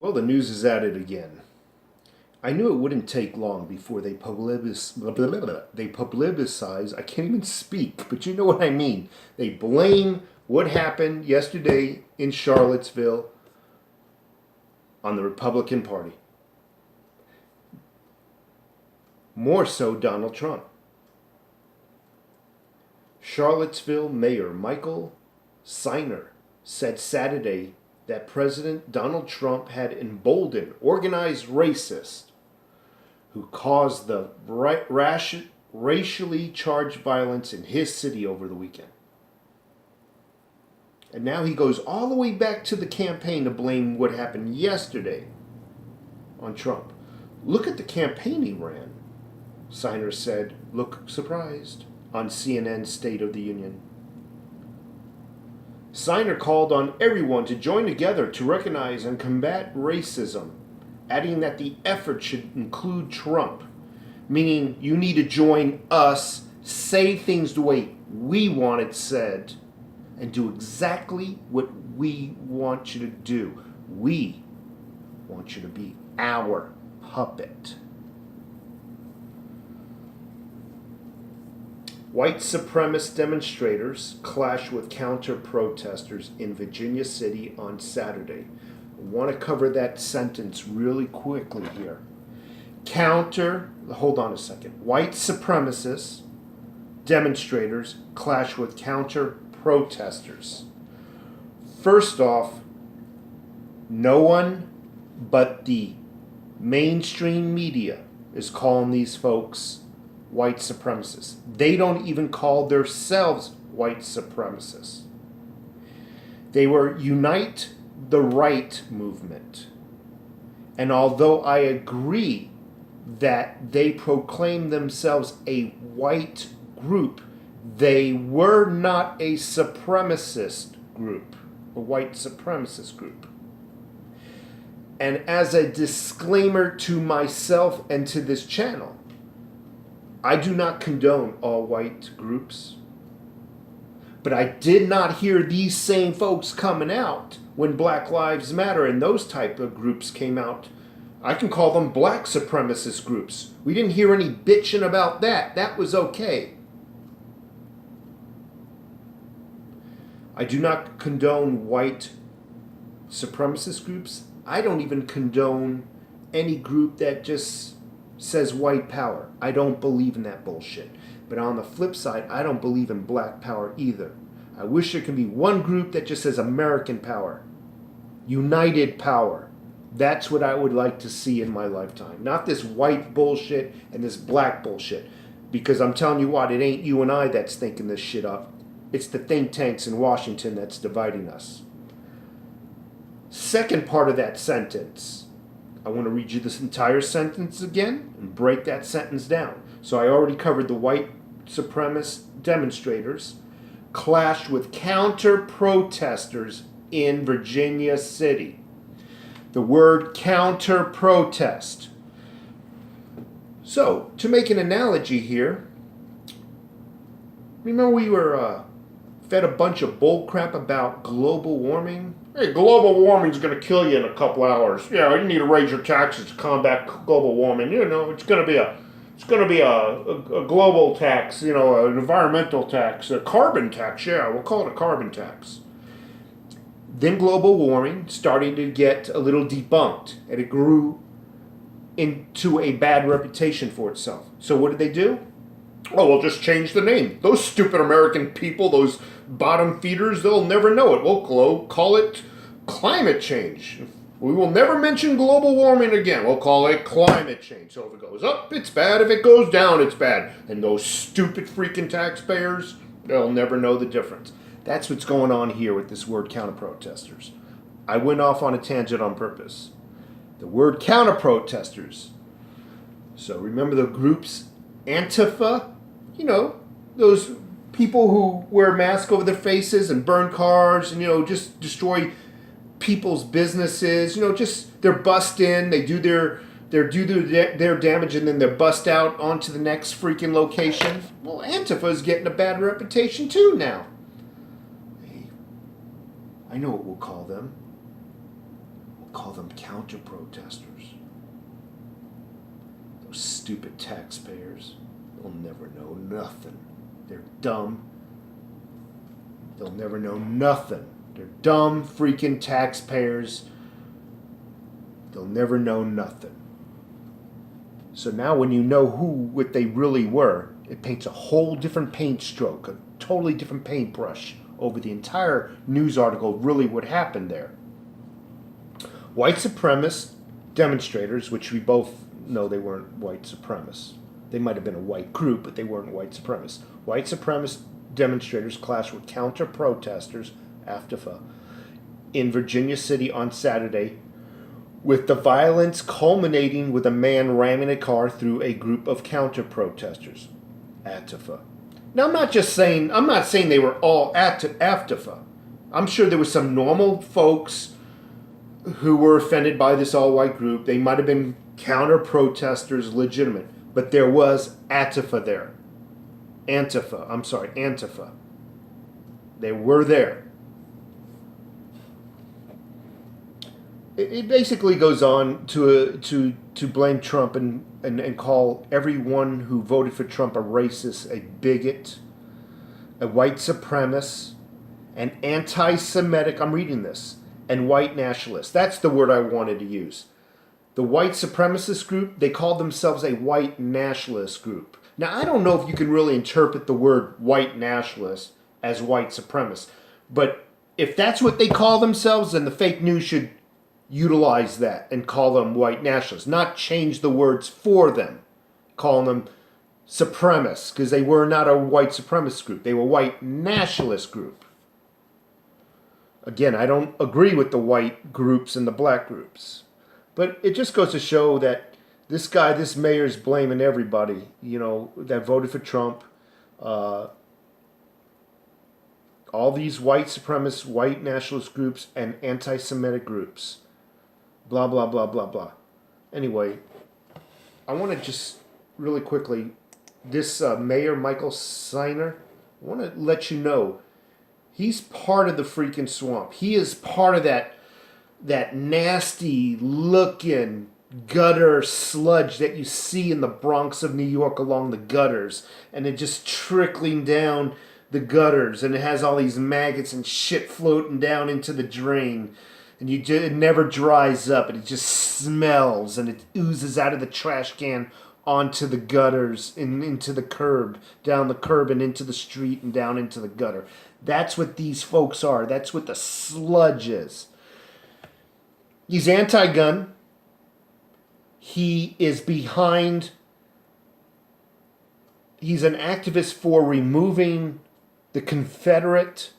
Well, the news is at it again. I knew it wouldn't take long before they publicize. I can't even speak, but you know what I mean. They blame what happened yesterday in Charlottesville on the Republican Party. More so Donald Trump. Charlottesville Mayor Michael Siler said Saturday that President Donald Trump had emboldened organized racists who caused the racially charged violence in his city over the weekend. And now he goes all the way back to the campaign to blame what happened yesterday on Trump. Look at the campaign he ran, Siler said, look surprised, on CNN's State of the Union. Siler called on everyone to join together to recognize and combat racism, adding that the effort should include Trump, meaning you need to join us, say things the way we want it said, and do exactly what we want you to do. We want you to be our puppet. White supremacist demonstrators clashed with counter-protesters in Virginia City on Saturday. I want to cover that sentence really quickly here. Hold on a second. White supremacist demonstrators clash with counter-protesters. First off, no one but the mainstream media is calling these folks white supremacists. They don't even call themselves white supremacists. They were Unite the Right movement. And although I agree that they proclaim themselves a white group, they were not a supremacist group, a white supremacist group. And as a disclaimer to myself and to this channel, I do not condone all white groups. But I did not hear these same folks coming out when Black Lives Matter and those type of groups came out. I can call them black supremacist groups. We didn't hear any bitching about that. That was okay. I do not condone white supremacist groups. I don't even condone any group that just says white power. I don't believe in that bullshit. But on the flip side, I don't believe in black power either. I wish there could be one group that just says American power. United power. That's what I would like to see in my lifetime. Not this white bullshit and this black bullshit. Because I'm telling you what, it ain't you and I that's thinking this shit up. It's the think tanks in Washington that's dividing us. Second part of that sentence. I want to read you this entire sentence again and break that sentence down. So I already covered the white supremacist demonstrators clashed with counter-protesters in Virginia City. The word counter-protest. So, to make an analogy here, remember we were fed a bunch of bull crap about global warming? Hey, global warming's going to kill you in a couple hours. Yeah, you need to raise your taxes to combat global warming. You know, it's going to be a global tax, you know, an environmental tax, a carbon tax. Yeah, we'll call it a carbon tax. Then global warming started to get a little debunked, and it grew into a bad reputation for itself. So what did they do? Oh, we'll just change the name. Those stupid American people, those bottom feeders, they'll never know it. We'll call it climate change. We will never mention global warming again. We'll call it climate change. So if it goes up, it's bad. If it goes down, it's bad. And those stupid freaking taxpayers, they'll never know the difference. That's what's going on here with this word counter-protesters. I went off on a tangent on purpose. The word counter-protesters. So remember the groups Antifa? You know, those people who wear masks over their faces and burn cars and, you know, just destroy people's businesses. You know, just they're bust in, they do their damage, and then they're bust out onto the next freaking location. Well, Antifa is getting a bad reputation too now. Hey, I know what we'll call them. We'll call them counter-protesters. Those stupid taxpayers, they'll never know nothing. They're dumb. They'll never know nothing. They're dumb freaking taxpayers. They'll never know nothing. So now when you know what they really were, it paints a whole different paint stroke, a totally different paintbrush over the entire news article, really what happened there. White supremacist demonstrators, which we both know they weren't white supremacists. They might have been a white group, but they weren't white supremacists. White supremacist demonstrators clashed with counter-protesters, Antifa, in Virginia City on Saturday, with the violence culminating with a man ramming a car through a group of counter-protesters, Antifa. Now, I'm not saying they were all Antifa. I'm sure there were some normal folks who were offended by this all-white group. They might have been counter-protesters, legitimate. But there was Antifa there. Antifa. They were there. It basically goes on to blame Trump and call everyone who voted for Trump a racist, a bigot, a white supremacist, an anti-Semitic, I'm reading this, and white nationalist. That's the word I wanted to use. The white supremacist group, they called themselves a white nationalist group. Now, I don't know if you can really interpret the word white nationalist as white supremacist, but if that's what they call themselves, then the fake news should utilize that and call them white nationalists, not change the words for them, calling them supremacists, because they were not a white supremacist group. They were a white nationalist group. Again, I don't agree with the white groups and the black groups. But it just goes to show that this mayor's blaming everybody, that voted for Trump. All these white supremacist, white nationalist groups and anti-Semitic groups. Blah, blah, blah, blah, blah. Anyway, I want to just really quickly, this Mayor Michael Siler, I want to let you know, he's part of the freaking swamp. He is part of that nasty looking gutter sludge that you see in the Bronx of New York along the gutters, and it just trickling down the gutters, and it has all these maggots and shit floating down into the drain, and it never dries up, and it just smells, and it oozes out of the trash can onto the gutters and into the curb, down the curb and into the street and down into the gutter. That's what these folks are. That's what the sludge is. He's anti-gun. He's an activist for removing the Confederate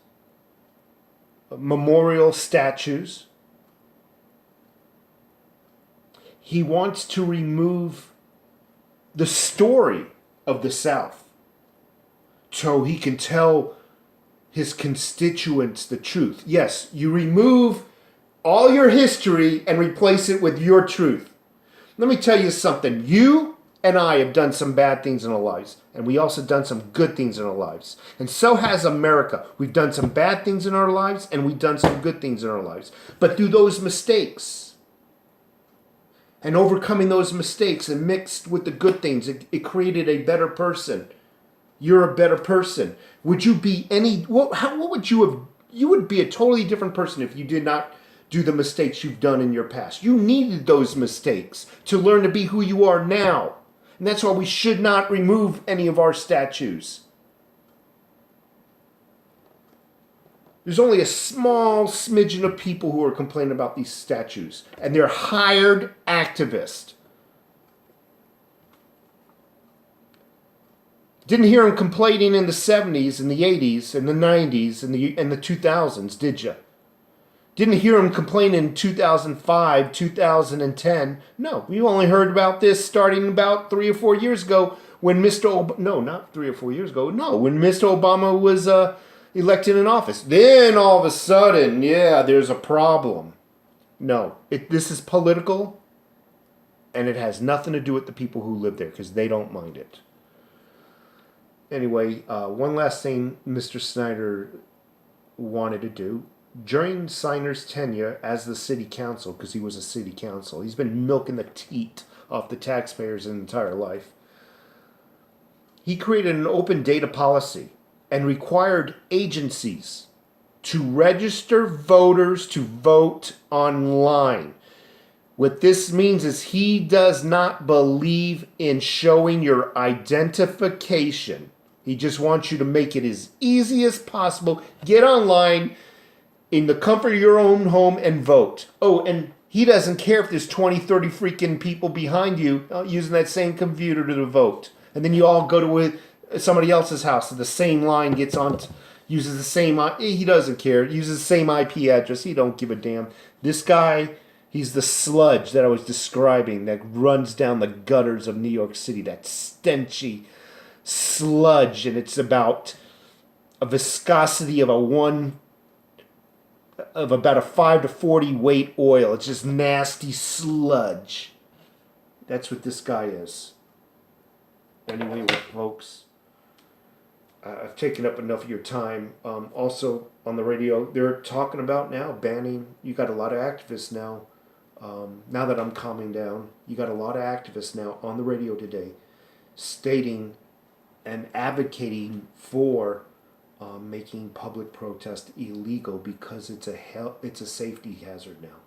memorial statues. He wants to remove the story of the South so he can tell his constituents the truth. Yes, you remove all your history and replace it with your truth. Let me tell you something. You and I have done some bad things in our lives, and we also done some good things in our lives. And so has America. We've done some bad things in our lives, and we've done some good things in our lives. But through those mistakes, and overcoming those mistakes and mixed with the good things, it created a better person. You're a better person. Would you be what would you have? You would be a totally different person if you did not do the mistakes you've done in your past. You needed those mistakes to learn to be who you are now. And that's why we should not remove any of our statues. There's only a small smidgen of people who are complaining about these statues. And they're hired activists. Didn't hear them complaining in the 70s and the 80s and the 90s and the 2000s, did you? Didn't hear them complain in 2005, 2010. No, we only heard about this starting about 3 or 4 years ago when when Mr. Obama was elected in office. Then all of a sudden, there's a problem. No, this is political, and it has nothing to do with the people who live there because they don't mind it. Anyway, one last thing Mr. Snyder wanted to do. during Siler's tenure as the city council, because he was a city council, he's been milking the teat off the taxpayers his entire life. He created an open data policy and required agencies to register voters to vote online. What this means is he does not believe in showing your identification. He just wants you to make it as easy as possible. Get online in the comfort of your own home and vote. Oh, and he doesn't care if there's 20, 30 freaking people behind you using that same computer to vote. And then you all go to somebody else's house and the same line gets on, uses the same, he doesn't care, uses the same IP address. He don't give a damn. This guy, he's the sludge that I was describing that runs down the gutters of New York City, that stenchy sludge, and it's about a viscosity of about a 5 to 40 weight oil. It's just nasty sludge. That's what this guy is. Anyway, folks, I've taken up enough of your time. Also, on the radio, they're talking about now banning. You got a lot of activists now. Now that I'm calming down, you got a lot of activists now on the radio today stating and advocating for making public protest illegal because it's a safety hazard now.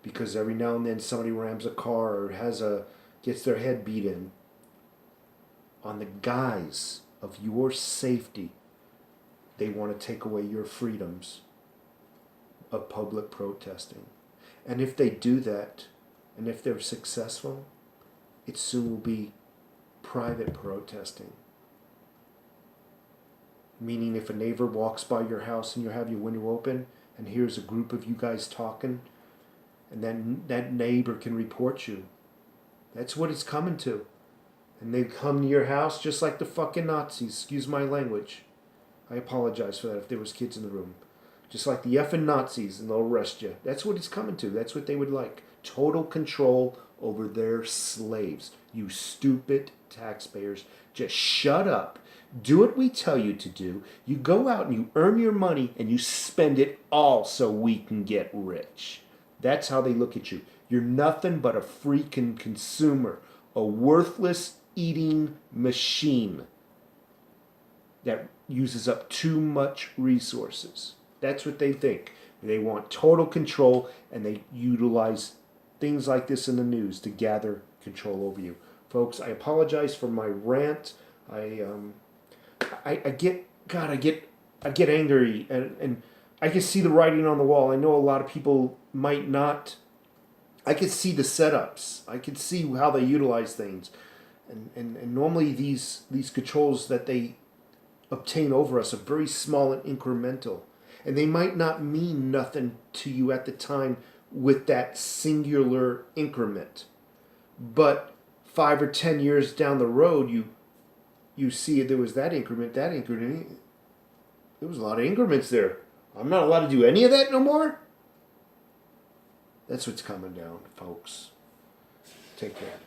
Because every now and then somebody rams a car or gets their head beat in. On the guise of your safety, they want to take away your freedoms of public protesting. And if they do that, and if they're successful, it soon will be private protesting. Meaning if a neighbor walks by your house and you have your window open and hears a group of you guys talking, and then that neighbor can report you. That's what it's coming to. And they come to your house just like the fucking Nazis. Excuse my language. I apologize for that if there was kids in the room. Just like the effing Nazis, and they'll arrest you. That's what it's coming to. That's what they would like. Total control over their slaves. You stupid taxpayers. Just shut up. Do what we tell you to do. You go out and you earn your money and you spend it all so we can get rich. That's how they look at you. You're nothing but a freaking consumer. A worthless eating machine that uses up too much resources. That's what they think. They want total control, and they utilize things like this in the news to gather control over you. Folks, I apologize for my rant. I get angry, and I can see the writing on the wall. I know a lot of people might not. I can see the setups. I can see how they utilize things. And normally these controls that they obtain over us are very small and incremental. And they might not mean nothing to you at the time with that singular increment. But 5 or 10 years down the road, you see there was that increment. There was a lot of increments there. I'm not allowed to do any of that no more? That's what's coming down, folks. Take care.